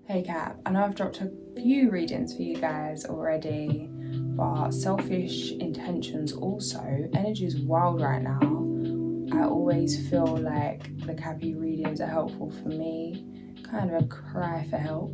Hey Cap, I know I've dropped a few readings for you guys already, but selfish intentions also. Energy is wild right now. I always feel like the Cappy readings are helpful for me, kind of a cry for help.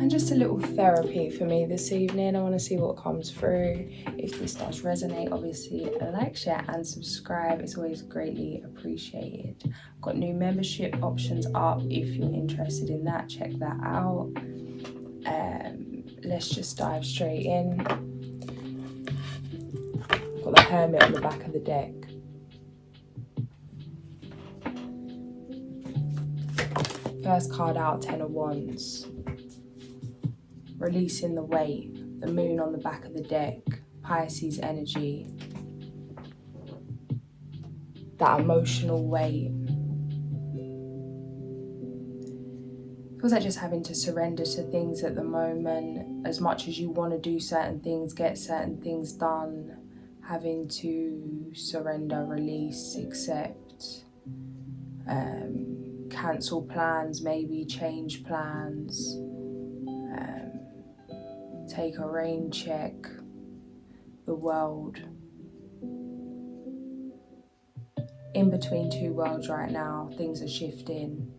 And just a little therapy for me this evening. I want to see what comes through. If this does resonate, obviously like, share and subscribe. It's always greatly appreciated. I've got new membership options up. If you're interested in that, check that out. Let's just dive straight in. I've got the Hermit on the back of the deck. First card out, Ten of Wands. Releasing the weight, the Moon on the back of the deck, Pisces energy, that emotional weight. Feels like just having to surrender to things at the moment. As much as you want to do certain things, get certain things done, having to surrender, release, accept, cancel plans, maybe change plans. Take a rain check, the world. In between two worlds right now, things are shifting.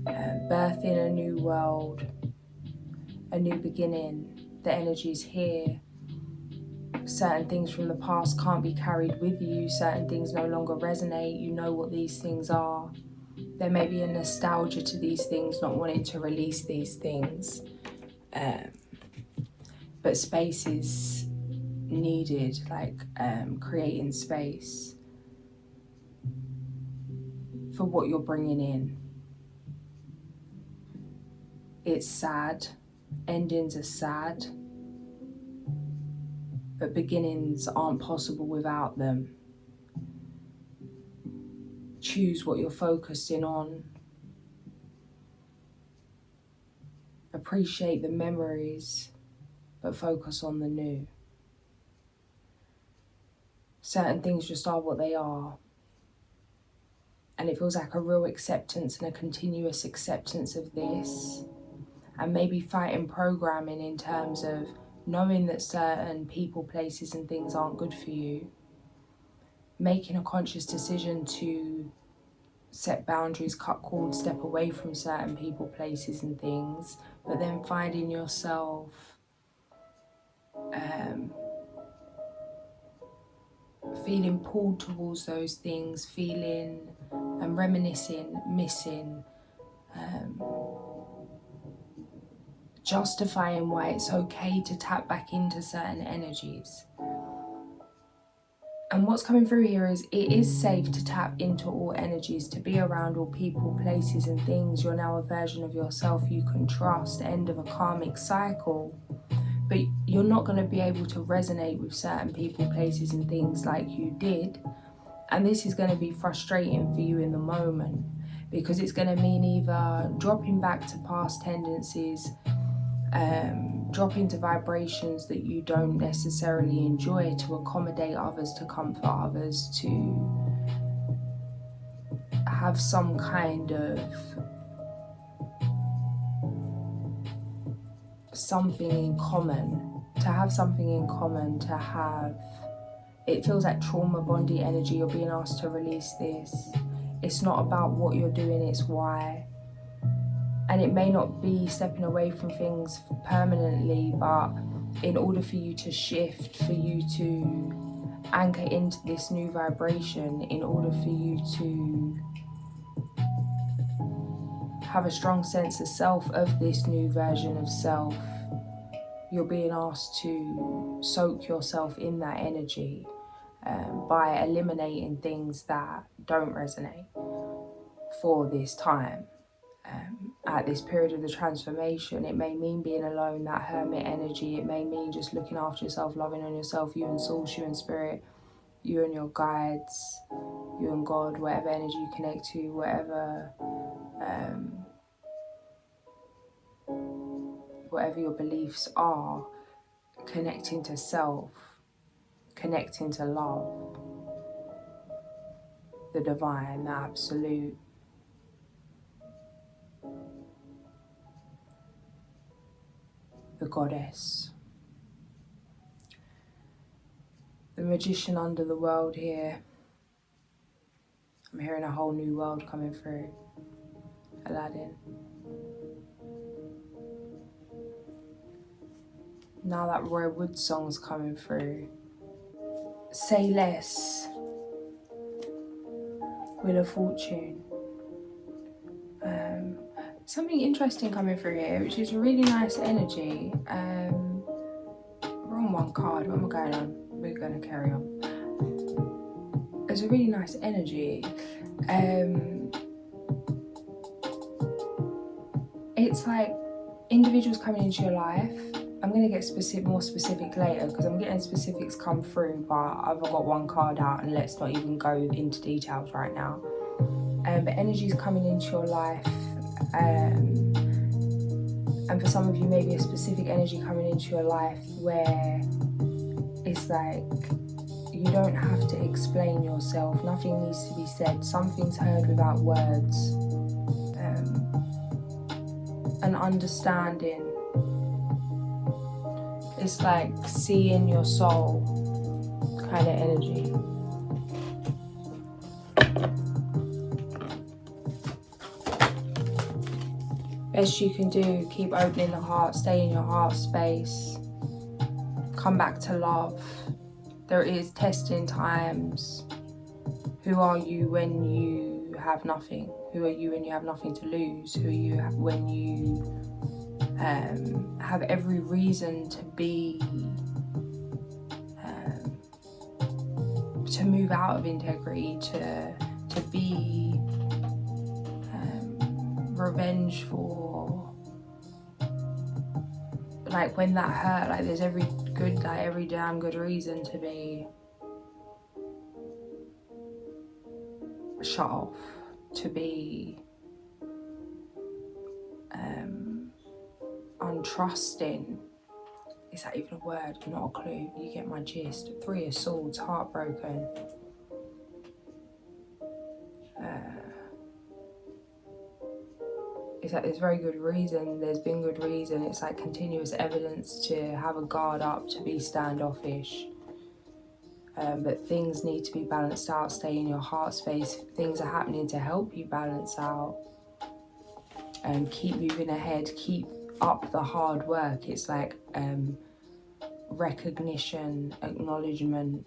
Birthing a new world, a new beginning. The energy's here. Certain things from the past can't be carried with you. Certain things no longer resonate. You know what these things are. There may be a nostalgia to these things, not wanting to release these things. But space is needed, like creating space for what you're bringing in. It's sad. Endings are sad. But beginnings aren't possible without them. Choose what you're focusing on. Appreciate the memories, but focus on the new. Certain things just are what they are. And it feels like a real acceptance and a continuous acceptance of this. And maybe fighting programming in terms of knowing that certain people, places and things aren't good for you. Making a conscious decision to set boundaries, cut cords, step away from certain people, places and things. But then finding yourself feeling pulled towards those things, feeling and reminiscing, missing, justifying why it's okay to tap back into certain energies. And what's coming through here is it is safe to tap into all energies, to be around all people, places and things. You're now a version of yourself you can trust, end of a karmic cycle. But you're not going to be able to resonate with certain people, places and things like you did. And this is going to be frustrating for you in the moment, because it's going to mean either dropping back to past tendencies, dropping to vibrations that you don't necessarily enjoy to accommodate others, to comfort others, to have some kind of something in common, to have, it feels like trauma bonding energy. You're being asked to release this. It's not about what you're doing, it's why. And it may not be stepping away from things permanently, but in order for you to shift, for you to anchor into this new vibration, in order for you to have a strong sense of self, of this new version of self, you're being asked to soak yourself in that energy by eliminating things that don't resonate for this time. At this period of the transformation, it may mean being alone, that hermit energy. It may mean just looking after yourself, loving on yourself, you and source, you and spirit, you and your guides, you and God, whatever energy you connect to, whatever your beliefs are, connecting to self, connecting to love, the divine, the absolute. goddess. The magician under the world here. I'm hearing a whole new world coming through. Aladdin. Now that Roy Wood song's coming through. Say Less. Wheel of Fortune. Something interesting coming through here, which is a really nice energy. We're on one card. What am I going on? We're going to carry on. It's a really nice energy. It's like individuals coming into your life. I'm going to get more specific later because I'm getting specifics come through, but I've got one card out and let's not even go into details right now. But energy's coming into your life. And for some of you, maybe a specific energy coming into your life where it's like you don't have to explain yourself, nothing needs to be said, something's heard without words. An understanding. It's like seeing your soul kind of energy. Best you can do, keep opening the heart, stay in your heart space, come back to love. There is testing times. Who are you when you have nothing? Who are you when you have nothing to lose? Who are you when you have every reason to be, to move out of integrity, to be revengeful? Like when that hurt, like there's every damn good reason to be shut off, to be untrusting. Is that even a word? Not a clue. You get my gist. 3 of Swords, heartbroken. It's like there's very good reason, there's been good reason. It's like continuous evidence to have a guard up, to be standoffish. But things need to be balanced out. Stay in your heart space. Things are happening to help you balance out. Keep moving ahead. Keep up the hard work. It's like recognition, acknowledgement.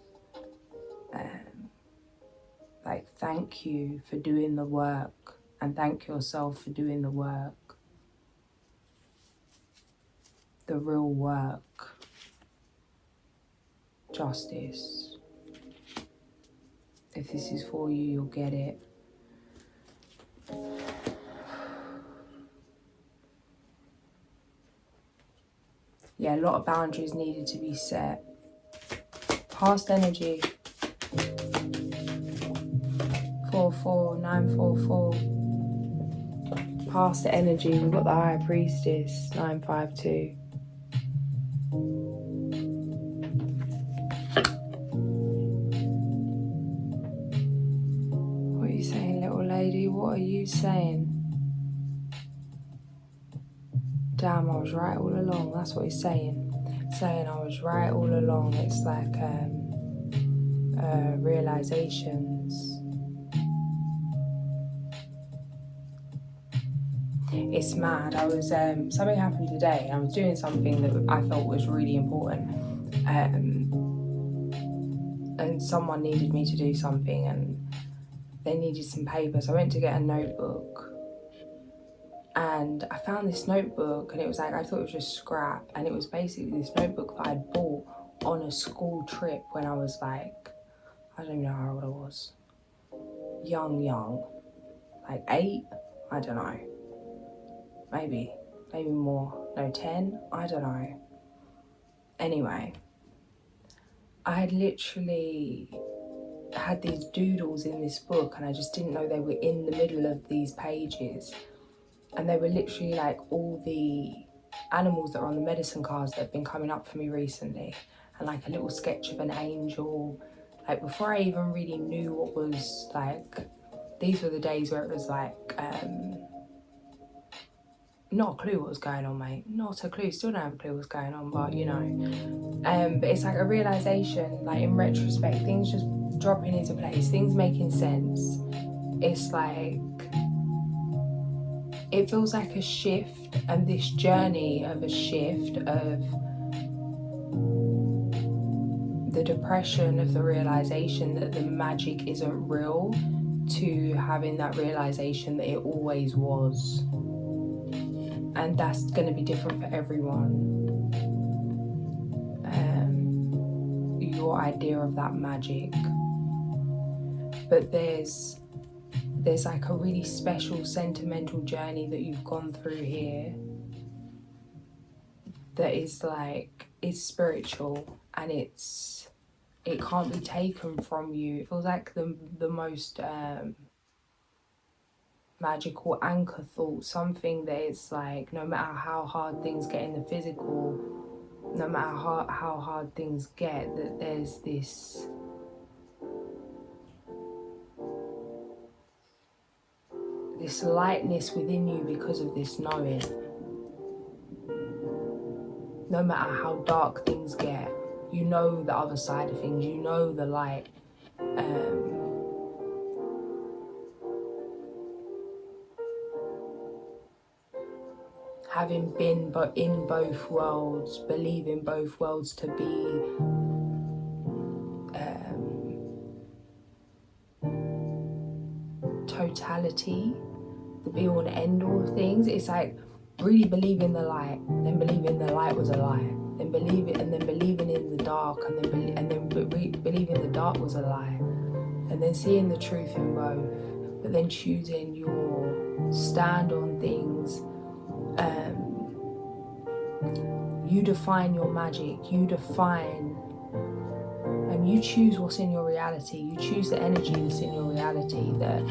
Like thank you for doing the work. And thank yourself for doing the work. The real work. Justice. If this is for you, you'll get it. Yeah, a lot of boundaries needed to be set. Past energy. 44944. Past energy, we've got the High Priestess, 952. What are you saying, little lady? What are you saying? Damn, I was right all along. That's what he's saying. Saying I was right all along. It's like realizations. It's mad. I was something happened today. I was doing something that I thought was really important, and someone needed me to do something, and they needed some paper. So I went to get a notebook, and I found this notebook, and it was like I thought it was just scrap, and it was basically this notebook that I'd bought on a school trip when I was like, I don't even know how old I was, young, like 8, I don't know. Maybe more, no, 10, I don't know. Anyway, I had literally had these doodles in this book and I just didn't know they were in the middle of these pages. And they were literally like all the animals that are on the medicine cards that have been coming up for me recently. And like a little sketch of an angel. Like before I even really knew what was like, these were the days where it was like, not a clue what was going on, mate. Not a clue. Still don't have a clue what's going on, but you know. But it's like a realization, like in retrospect, things just dropping into place, things making sense. It's like, it feels like a shift, and this journey of a shift of the depression of the realization that the magic isn't real, to having that realization that it always was. And that's going to be different for everyone. Your idea of that magic. But there's like a really special sentimental journey that you've gone through here that is like, it's spiritual, and it can't be taken from you. It feels like the most magical anchor thought, something that is like, no matter how hard things get in the physical, no matter how hard things get, that there's this lightness within you because of this knowing. No matter how dark things get, you know the other side of things, you know the light. Having been in both worlds, believing both worlds to be totality, the be all and end all of things. It's like really believing the light, then believing the light was a lie, then believing in the dark, and then believing the dark was a lie, and then seeing the truth in both, but then choosing your stand on things. You define your magic, you define, and you choose what's in your reality, you choose the energy that's in your reality, that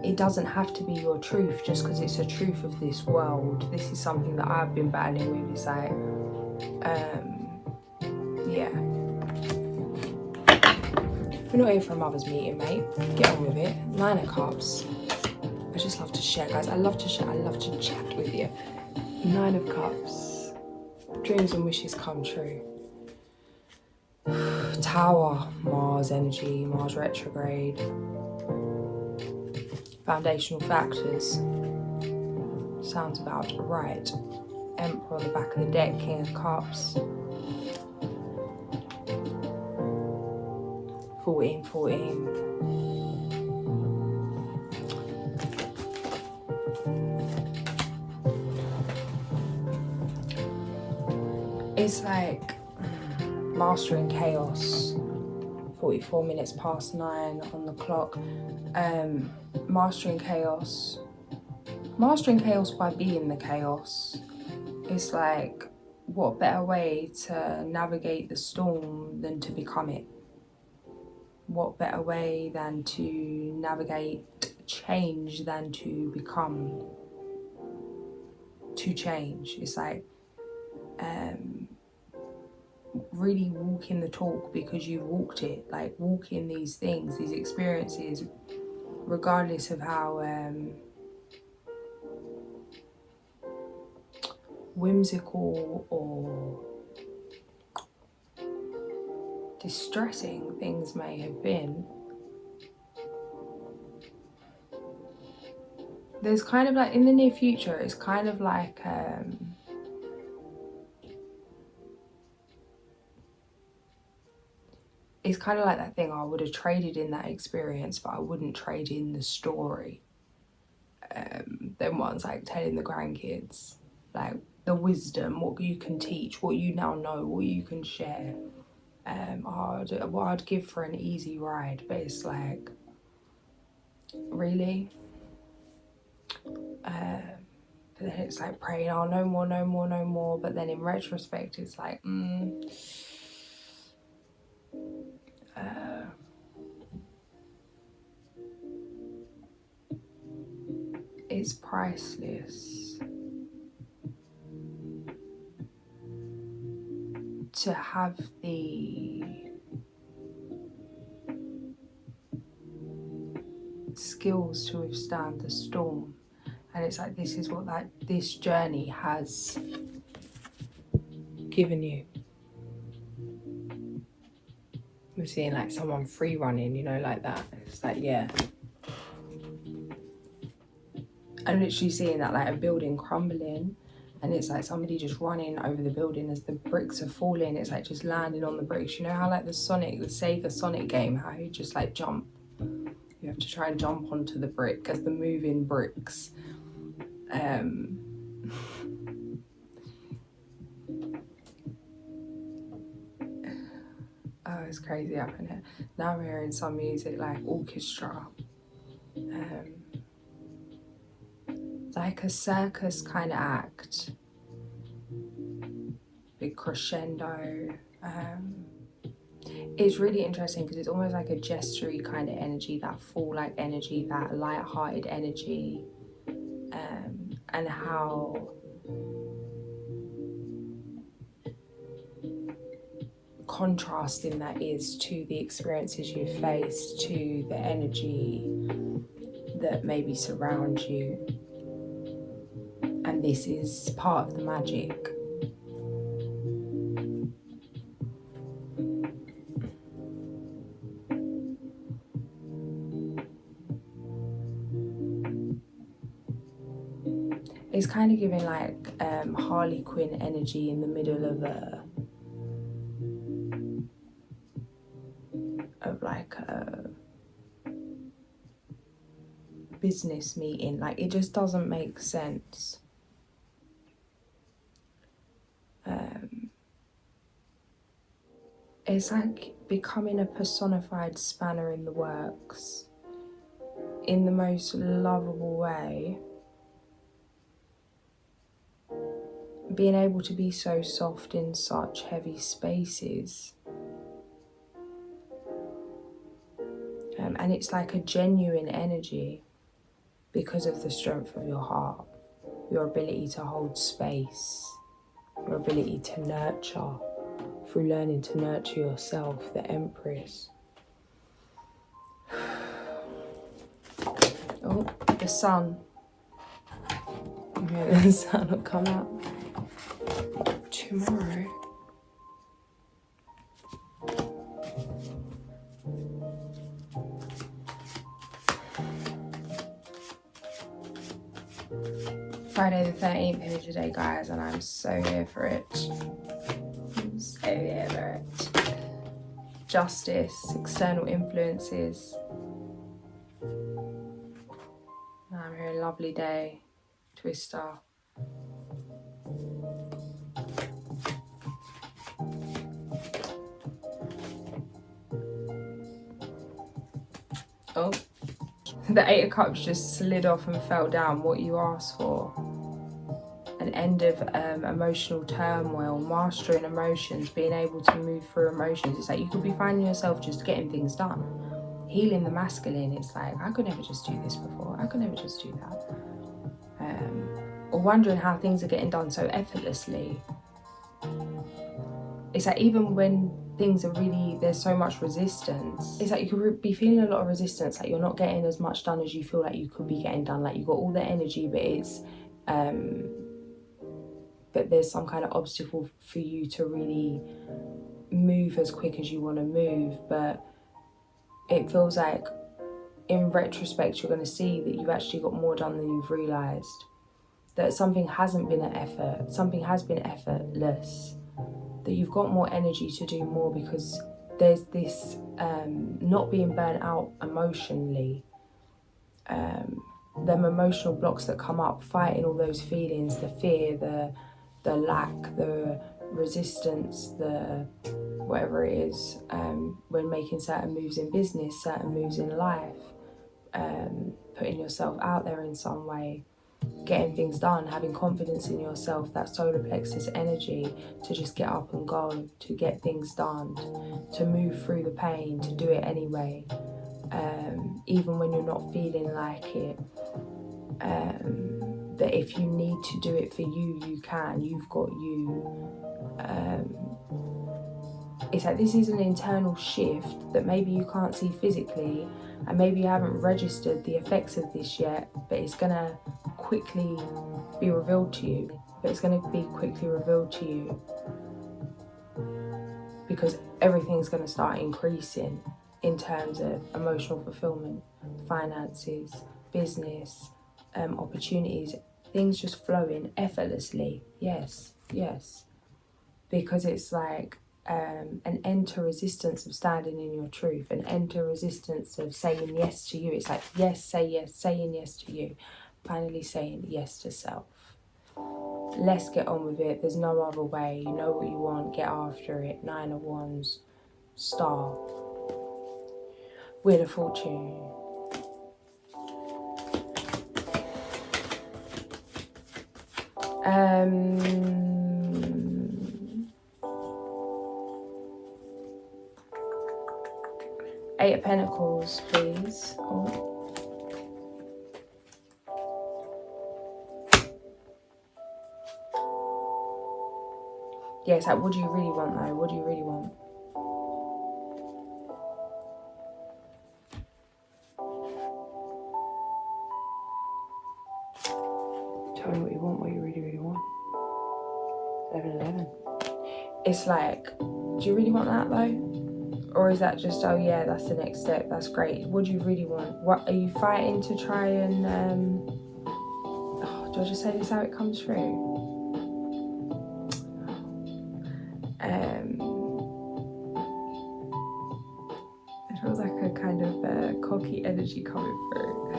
it doesn't have to be your truth just because it's a truth of this world. This is something that I've been battling with. It's like, yeah. We're not here for a mother's meeting, mate. Get on with it. 9 of Cups. I just love to share, guys. I love to share. I love to chat with you. 9 of Cups. Dreams and wishes come true. Tower. Mars energy. Mars retrograde. Foundational factors. Sounds about right. Emperor on the back of the deck. King of Cups. 14. It's like mastering chaos. 44 minutes past 9 on the clock. Mastering chaos by being the chaos. It's like, what better way to navigate the storm than to become it? What better way than to navigate change than to become, to change? It's like really walking the talk because you've walked it, like walking these things, these experiences, regardless of how whimsical or distressing things may have been. There's kind of like, in the near future, it's kind of like it's kind of like that thing, I would have traded in that experience, but I wouldn't trade in the story. Then one's like telling the grandkids, like the wisdom, what you can teach, what you now know, what you can share. What I'd give for an easy ride, but it's like, really? But then it's like praying, oh, no more. But then in retrospect, it's like, it's priceless to have the skills to withstand the storm And it's like, this is what this journey has given you. We're seeing like someone free running, you know, like that. It's like, yeah. I'm literally seeing that, like a building crumbling, and it's like somebody just running over the building as the bricks are falling. It's like just landing on the bricks. You know how like the Sega Sonic game, how you just like jump. You have to try and jump onto the brick as the moving bricks. Oh, it's crazy up in here. Now I'm hearing some music like orchestra. Like a circus kind of act. Big crescendo. It's really interesting because it's almost like a gestury kind of energy, that fall-like energy, that light-hearted energy, and how contrasting that is to the experiences you face, to the energy that maybe surrounds you. And this is part of the magic. It's kind of giving like Harley Quinn energy in the middle of like a business meeting. Like, it just doesn't make sense. It's like becoming a personified spanner in the works in the most lovable way. Being able to be so soft in such heavy spaces. And it's like a genuine energy because of the strength of your heart, your ability to hold space, your ability to nurture, through learning to nurture yourself, the Empress. Oh, the sun. Okay, the sun will come out tomorrow. Friday the 13th here today, guys, and I'm so here for it. I'm so here for it. Justice, external influences. I'm here, a lovely day. Twister. Oh, the Eight of Cups just slid off and fell down. What you asked for. An end of emotional turmoil, mastering emotions, being able to move through emotions. It's like you could be finding yourself just getting things done. Healing the masculine. It's like, I could never just do this before. I could never just do that. Or wondering how things are getting done so effortlessly. It's like even when things are really, there's so much resistance. It's like you could be feeling a lot of resistance, like you're not getting as much done as you feel like you could be getting done. Like you've got all the energy, but it's, but there's some kind of obstacle for you to really move as quick as you want to move. But it feels like in retrospect, you're going to see that you've actually got more done than you've realised. That something hasn't been an effort, something has been effortless. That you've got more energy to do more because there's this not being burnt out emotionally. Them emotional blocks that come up, fighting all those feelings, the fear, the lack, the resistance, the whatever it is, when making certain moves in business, certain moves in life, putting yourself out there in some way, getting things done, having confidence in yourself, that solar plexus energy to just get up and go, to get things done, to move through the pain, to do it anyway, even when you're not feeling like it. That if you need to do it for you, you can. You've got you. It's like this is an internal shift that maybe you can't see physically, and maybe you haven't registered the effects of this yet, but it's gonna quickly be revealed to you, but it's going to be quickly revealed to you because everything's going to start increasing in terms of emotional fulfillment, finances, business, opportunities, things just flowing effortlessly. Yes, because it's like an end to resistance of standing in your truth, an end to resistance of saying yes to you. It's like yes, saying yes to you, finally saying yes to self. Let's get on with it. There's no other way. You know what you want, get after it. 9 of Wands, Star, Wheel of Fortune. Eight of Pentacles, please. Oh. Yeah, it's like, what do you really want though? What do you really want? Tell me what you want, what you really, really want. 11. It's like, do you really want that though? Or is that just, oh yeah, that's the next step, that's great. What do you really want? What are you fighting to try and, do I just say this how it comes through? It feels like a kind of cocky energy coming through.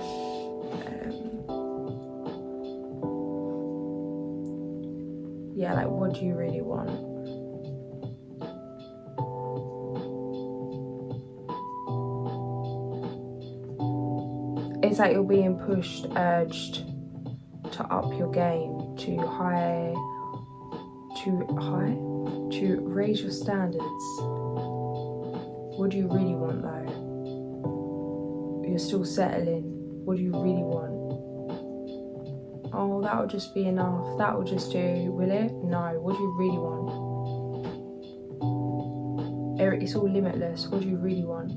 Yeah, like, what do you really want? It's like you're being pushed, urged to up your game, to raise your standards. What do you really want though? You're still settling. What do you really want? Oh, that'll just be enough. That'll just do, will it? No, what do you really want? It's all limitless. What do you really want?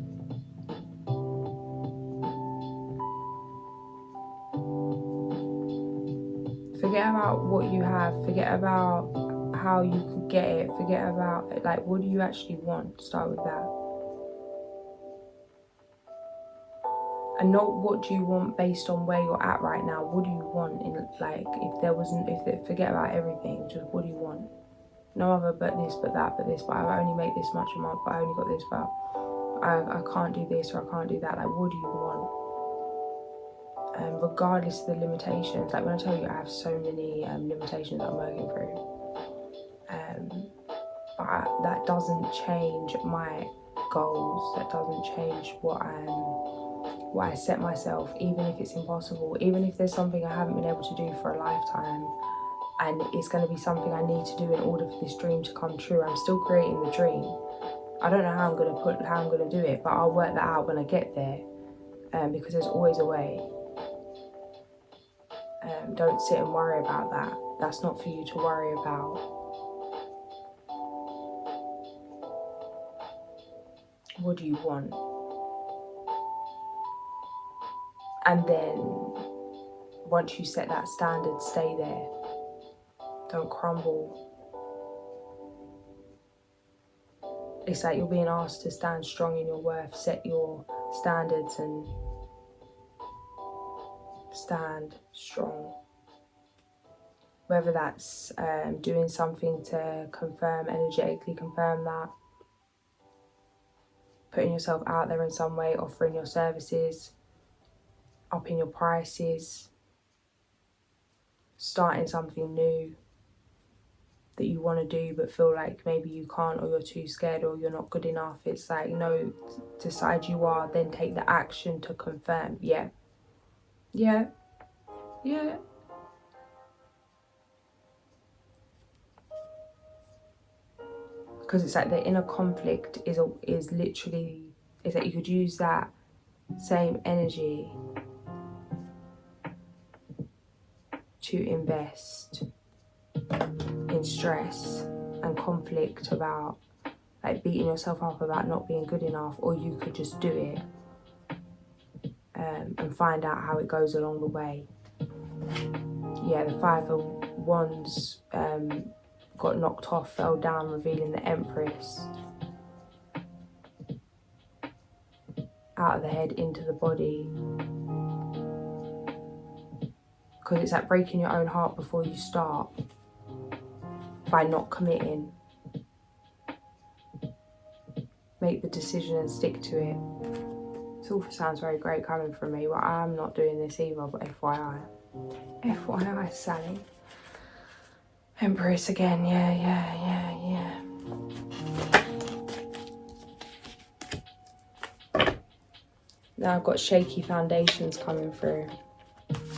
Forget about what you have. Forget about how you could get it. Forget about, like, what do you actually want? Start with that. And not what do you want based on where you're at right now. What do you want? In, like, forget about everything. Just what do you want? No other but this, but that, but this, but I only make this much a month, but I only got this, but I can't do this or I can't do that. Like, what do you want? Regardless of the limitations. Like, when I tell you I have so many limitations that I'm working through, but that doesn't change my goals. That doesn't change what I set myself, even if it's impossible, even if there's something I haven't been able to do for a lifetime, and it's going to be something I need to do in order for this dream to come true. I'm still creating the dream. I don't know how I'm going to do it, but I'll work that out when I get there, because there's always a way. Don't sit and worry about that. That's not for you to worry about. What do you want? And then once you set that standard, stay there. Don't crumble. It's like you're being asked to stand strong in your worth, set your standards and stand strong. Whether that's doing something to energetically confirm that, putting yourself out there in some way, offering your services, upping your prices, starting something new that you want to do but feel like maybe you can't, or you're too scared, or you're not good enough. It's like, no, decide you are, then take the action to confirm. Yeah. Because it's like the inner conflict is literally, is that you could use that same energy to invest in stress and conflict about, like, beating yourself up about not being good enough, or you could just do it and find out how it goes along the way. Yeah, the Five of Wands got knocked off, fell down, revealing the Empress. Out of the head, into the body. Because it's like breaking your own heart before you start. By not committing. Make the decision and stick to it. This all sounds very great coming from me, but I'm not doing this either, but FYI. FYI, Sally. Empress again, yeah. Now I've got shaky foundations coming through.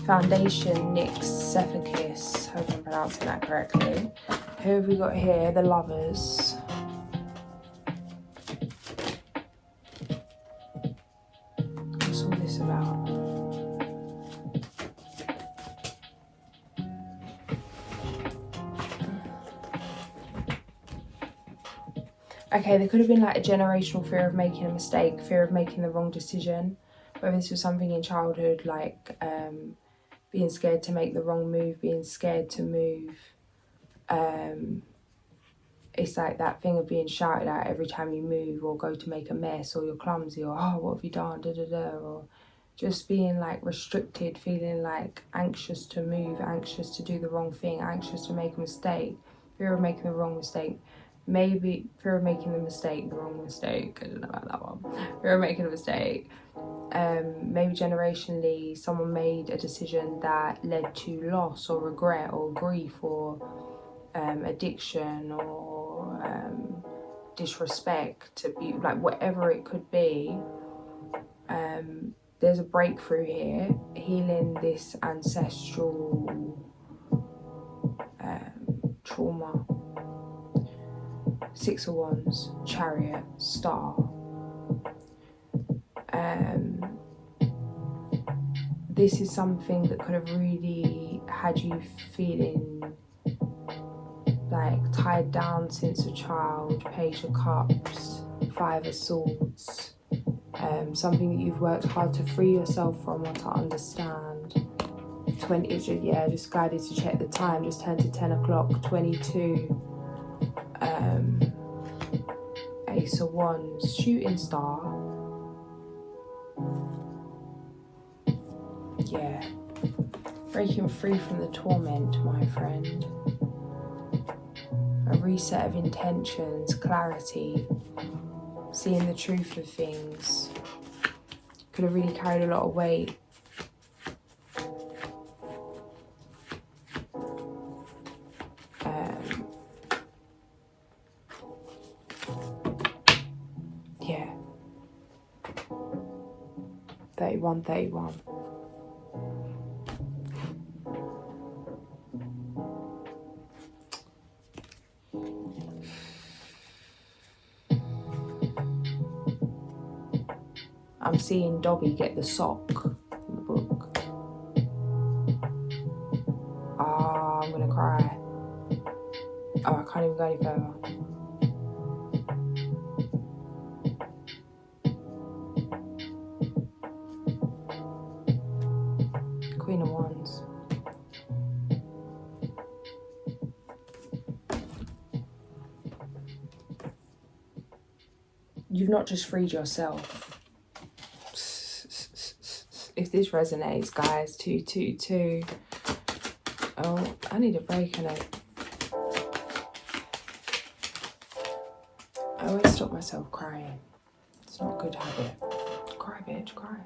Foundation, Nyx, Cephachus. Hope I'm pronouncing that correctly. Who have we got here? The Lovers. What's all this about? Okay, there could have been like a generational fear of making a mistake, fear of making the wrong decision. Whether this was something in childhood, like being scared to make the wrong move, being scared to move. It's like that thing of being shouted at every time you move or go to make a mess, or you're clumsy, or oh, what have you done, or just being like restricted, feeling like anxious to move, anxious to do the wrong thing, anxious to make a mistake, fear of making the wrong mistake. Maybe fear of making the wrong mistake, I don't know about that one. Fear of making a mistake. Maybe generationally someone made a decision that led to loss or regret or grief or addiction or disrespect, to be like whatever it could be. There's a breakthrough here, healing this ancestral trauma. Six of Wands, Chariot, Star. This is something that could have really had you feeling like tied down since a child. Page of Cups, Five of Swords. Something that you've worked hard to free yourself from or to understand. 20, yeah, just guided to check the time, just turned to 10 o'clock, 22. Ace of Wands, Shooting Star. Yeah, breaking free from the torment, my friend. A reset of intentions, clarity, seeing the truth of things. Could have really carried a lot of weight. Yeah. 31. I'm seeing Dobby get the sock in the book. Ah, I'm gonna cry. Oh, I can't even go any further. Queen of Wands. You've not just freed yourself. If this resonates, guys, 222. Oh, I need a break, innit? I always stop myself crying. It's not a good habit. Cry, bitch, cry.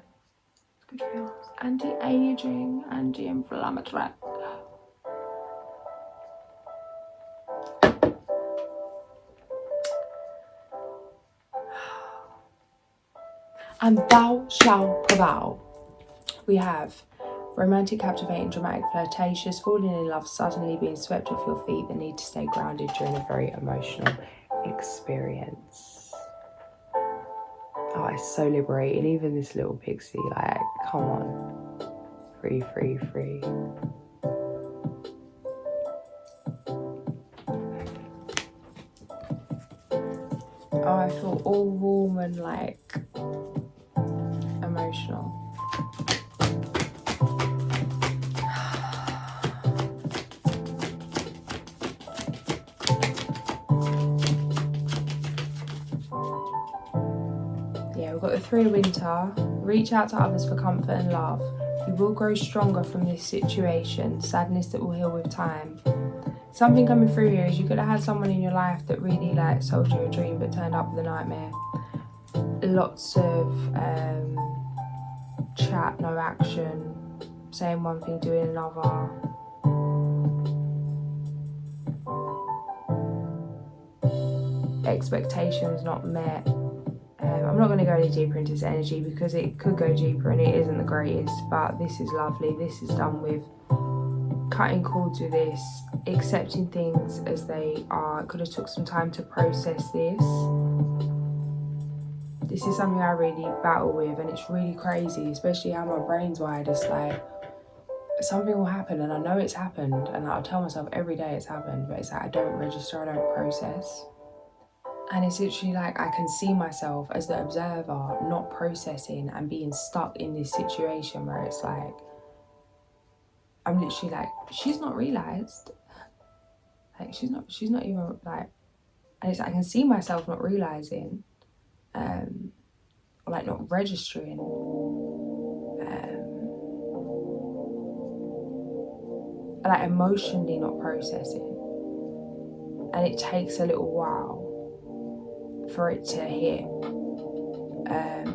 It's good for you. Anti-aging, anti-inflammatory. And thou shalt prevail. We have romantic, captivating, dramatic, flirtatious, falling in love, suddenly being swept off your feet, the need to stay grounded during a very emotional experience. Oh, it's so liberating. Even this little pixie, like, come on. Free. Oh, I feel all warm and like emotional. we've got the 3 of Winter. Reach out to others for comfort and love. You will grow stronger from this situation. Sadness that will heal with time. Something coming through here is you could have had someone in your life that really like sold you a dream but turned up with a nightmare. Lots of chat, no action, saying one thing, doing another. Expectations not met. I'm not going to go any deeper into this energy because it could go deeper and it isn't the greatest, but this is lovely. This is done with cutting cords with this, accepting things as they are. It could have took some time to process this. This is something I really battle with, and it's really crazy, especially how my brain's wired. It's like something will happen and I know it's happened, and I'll tell myself every day it's happened, but it's like I don't register, I don't process. And it's literally like I can see myself as the observer not processing and being stuck in this situation where it's like I'm literally like, she's not realised. Like she's not even like, and it's like I can see myself not realising, or like not registering, like emotionally not processing. And it takes a little while for it to hit.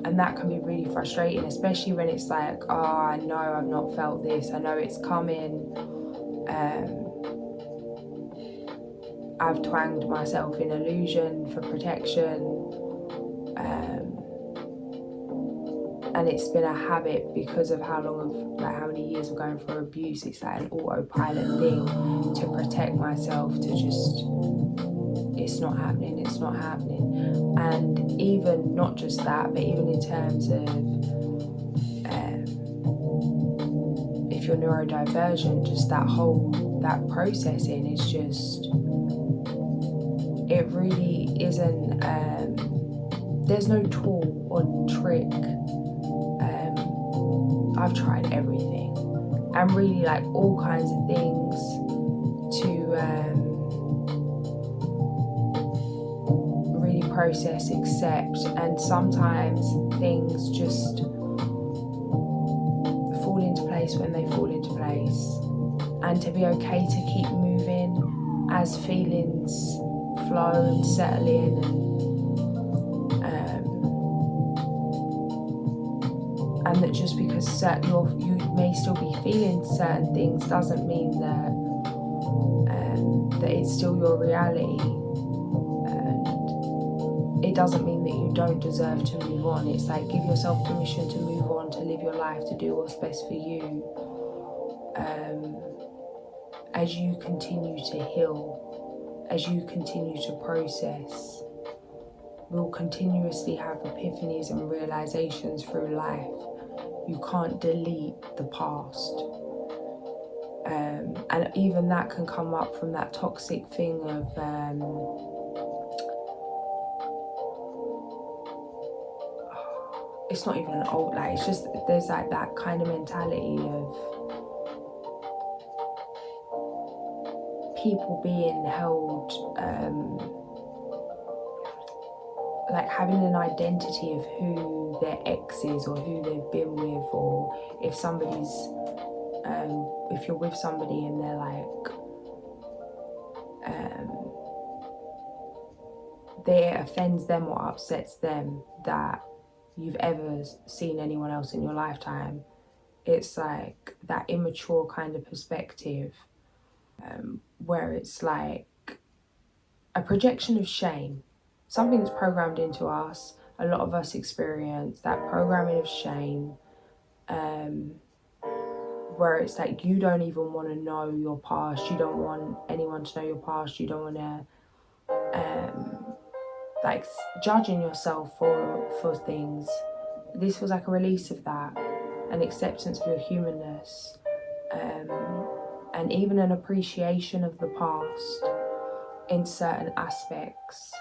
And that can be really frustrating, especially when it's like, oh, I know I've not felt this, I know it's coming. I've twanged myself in illusion for protection. And it's been a habit because of how many years of going through abuse. It's like an autopilot thing to protect myself, to just, it's not happening. And even not just that, but even in terms of if you're neurodivergent, just that processing is just, it really isn't, there's no tool or trick. I've tried everything and really like all kinds of things to really process, accept, and sometimes things just fall into place when they fall into place, and to be okay to keep moving as feelings flow and settle in, and that just because you may still be feeling certain things doesn't mean that that it's still your reality, and it doesn't mean that you don't deserve to move on. It's like, give yourself permission to move on, to live your life, to do what's best for you, as you continue to heal, as you continue to process. We'll continuously have epiphanies and realizations through life. You can't delete the past. And even that can come up from that toxic thing of it's not even an old, like, it's just, there's like that kind of mentality of people being held, like having an identity of who their ex is or who they've been with, or if somebody's, if you're with somebody and they're like, it offends them or upsets them that you've ever seen anyone else in your lifetime. It's like that immature kind of perspective, where it's like a projection of shame. Something that's programmed into us. A lot of us experience that programming of shame, where it's like you don't even want to know your past. You don't want anyone to know your past. You don't want to like judging yourself for things. This was like a release of that, an acceptance of your humanness, and even an appreciation of the past in certain aspects.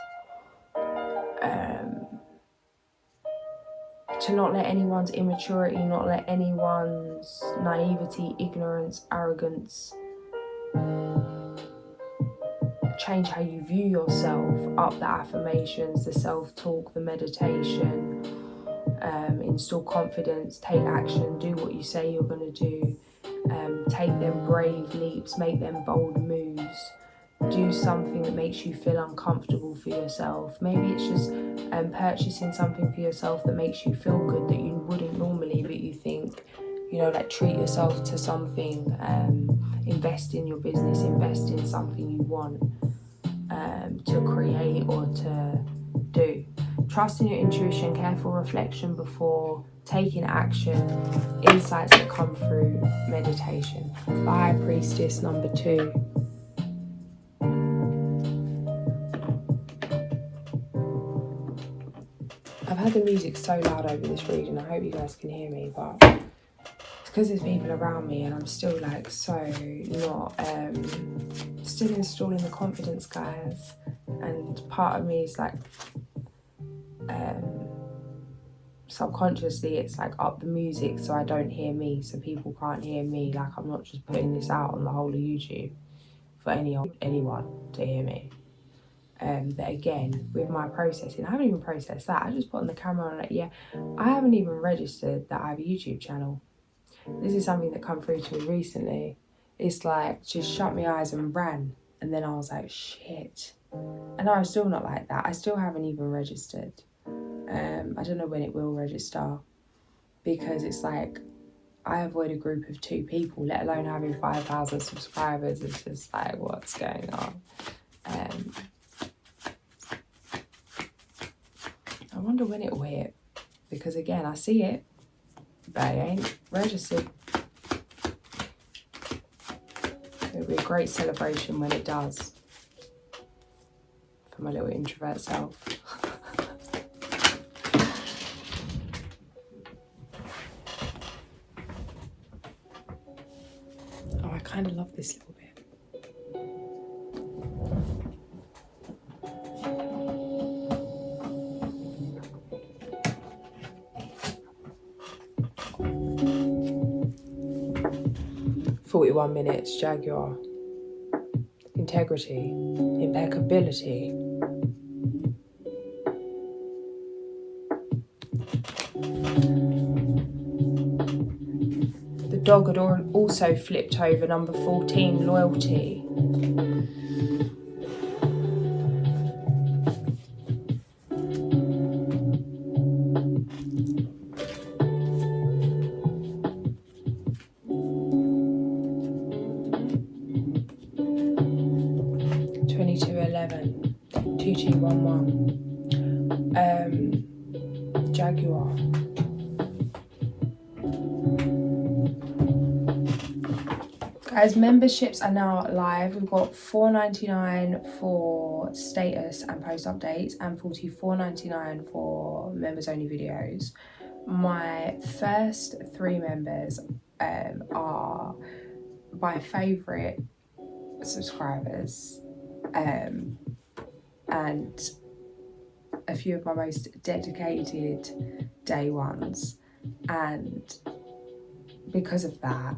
To not let anyone's immaturity, not let anyone's naivety, ignorance, arrogance change how you view yourself. Up the affirmations, the self-talk, the meditation, instill confidence, take action, do what you say you're going to do, take them brave leaps, make them bold moves, do something that makes you feel uncomfortable for yourself. Maybe it's just purchasing something for yourself that makes you feel good that you wouldn't normally, but you think, you know, like treat yourself to something, invest in your business, invest in something you want to create or to do. Trust in your intuition, careful reflection before taking action, insights that come through meditation. High Priestess number 2. I've had the music so loud over this reading, I hope you guys can hear me, but it's because there's people around me and I'm still like so not, still installing the confidence, guys. And part of me is like, subconsciously it's like up the music so I don't hear me, so people can't hear me. Like I'm not just putting this out on the whole of YouTube for anyone to hear me. But again, with my processing, I haven't even processed that. I just put on the camera and like, yeah, I haven't even registered that I have a YouTube channel. This is something that come through to me recently. It's like, just shut my eyes and ran. And then I was like, shit. And I'm still not like that. I still haven't even registered. I don't know when it will register, because it's like, I avoid a group of 2 people, let alone having 5,000 subscribers. It's just like, what's going on? I wonder when it will hit, because again, I see it, but I ain't registered. It'll be a great celebration when it does, for my little introvert self. Oh, I kind of love this little bit. "41 minutes, Jaguar. Integrity, impeccability." The dog had also flipped over number 14, loyalty. Jaguar. Guys, memberships are now live. We've got $4.99 for status and post updates and $44.99 for members only videos. My first 3 members are my favourite subscribers and a few of my most dedicated day ones, and because of that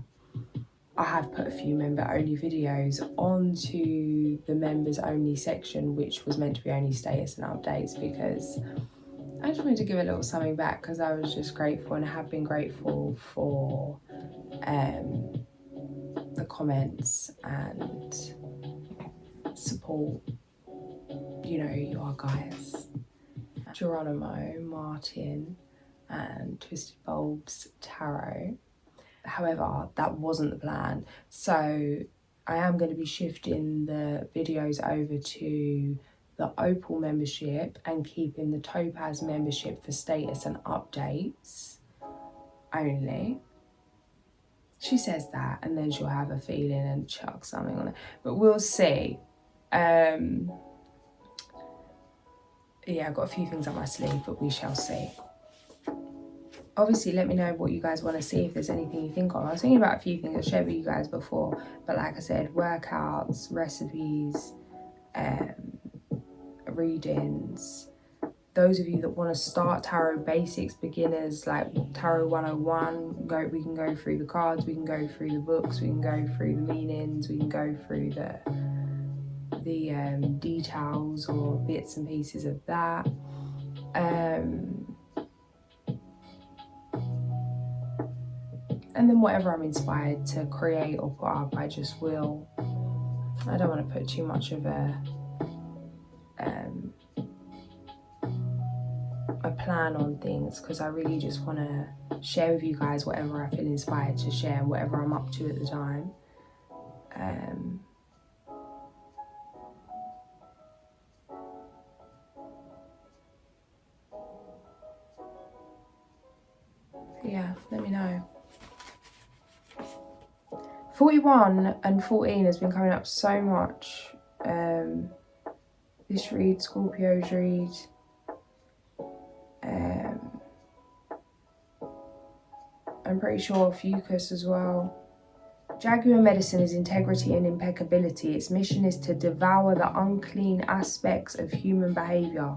I have put a few member only videos onto the members only section, which was meant to be only status and updates, because I just wanted to give a little something back, because I was just grateful and have been grateful for the comments and support. You know, you are guys. Geronimo, Martin and Twisted Bulbs Tarot. However, that wasn't the plan. So I am going to be shifting the videos over to the Opal membership and keeping the Topaz membership for status and updates only. She says that and then she'll have a feeling and chuck something on it. But we'll see. Yeah, I've got a few things up my sleeve, but we shall see. Obviously, let me know what you guys want to see, if there's anything you think of. I was thinking about a few things I shared with you guys before, but like I said, workouts, recipes, readings. Those of you that want to start tarot basics, beginners, like Tarot 101, we can go through the cards, we can go through the books, we can go through the meanings, we can go through the details or bits and pieces of that. And then whatever I'm inspired to create or put up, I just will. I don't want to put too much of a plan on things, because I really just want to share with you guys whatever I feel inspired to share, whatever I'm up to at the time. Yeah, let me know. 41 and 14 has been coming up so much. This read, Scorpio's read. I'm pretty sure Fucus as well. Jaguar medicine is integrity and impeccability. Its mission is to devour the unclean aspects of human behaviour.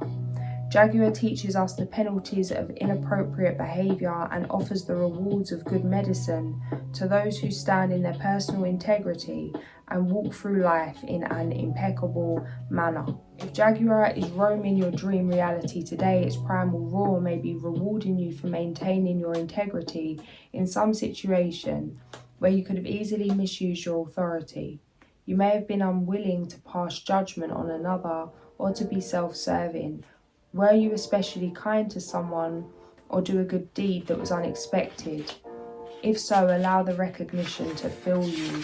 Jaguar teaches us the penalties of inappropriate behaviour and offers the rewards of good medicine to those who stand in their personal integrity and walk through life in an impeccable manner. If Jaguar is roaming your dream reality today, its primal roar may be rewarding you for maintaining your integrity in some situation where you could have easily misused your authority. You may have been unwilling to pass judgment on another or to be self-serving. Were you especially kind to someone or do a good deed that was unexpected? If so, allow the recognition to fill you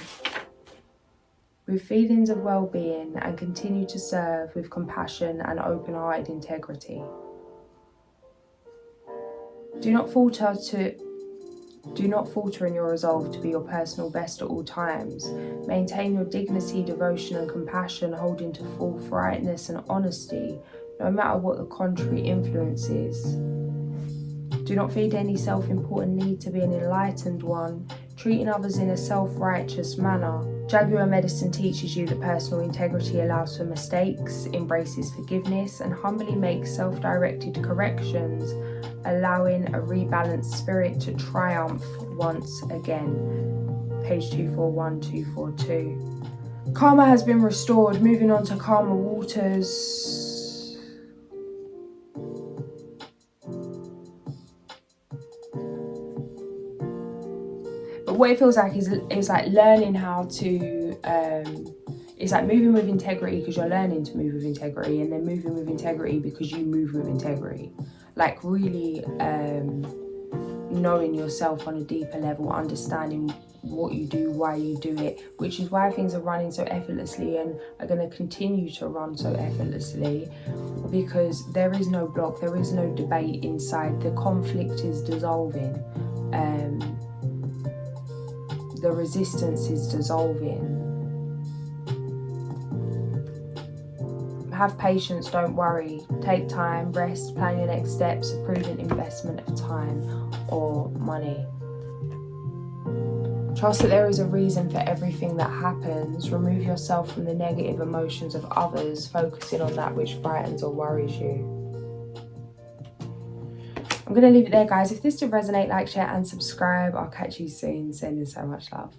with feelings of well-being and continue to serve with compassion and open-hearted integrity. Do not falter in your resolve to be your personal best at all times. Maintain your dignity, devotion and compassion, holding to forthrightness and honesty, no matter what the contrary influence is. Do not feed any self-important need to be an enlightened one, treating others in a self-righteous manner. Jaguar medicine teaches you that personal integrity allows for mistakes, embraces forgiveness, and humbly makes self-directed corrections, allowing a rebalanced spirit to triumph once again. Page 241, 242. Karma has been restored. Moving on to Karma waters. But what it feels like is like learning how to, it's like moving with integrity because you're learning to move with integrity, and then moving with integrity because you move with integrity. Like really knowing yourself on a deeper level, understanding what you do, why you do it, which is why things are running so effortlessly and are going to continue to run so effortlessly, because there is no block, there is no debate inside. The conflict is dissolving. The resistance is dissolving. Have patience, don't worry. Take time, rest, plan your next steps, a prudent investment of time or money. Trust that there is a reason for everything that happens. Remove yourself from the negative emotions of others, focusing on that which frightens or worries you. I'm going to leave it there, guys. If this did resonate, like, share and subscribe. I'll catch you soon. Sending so much love.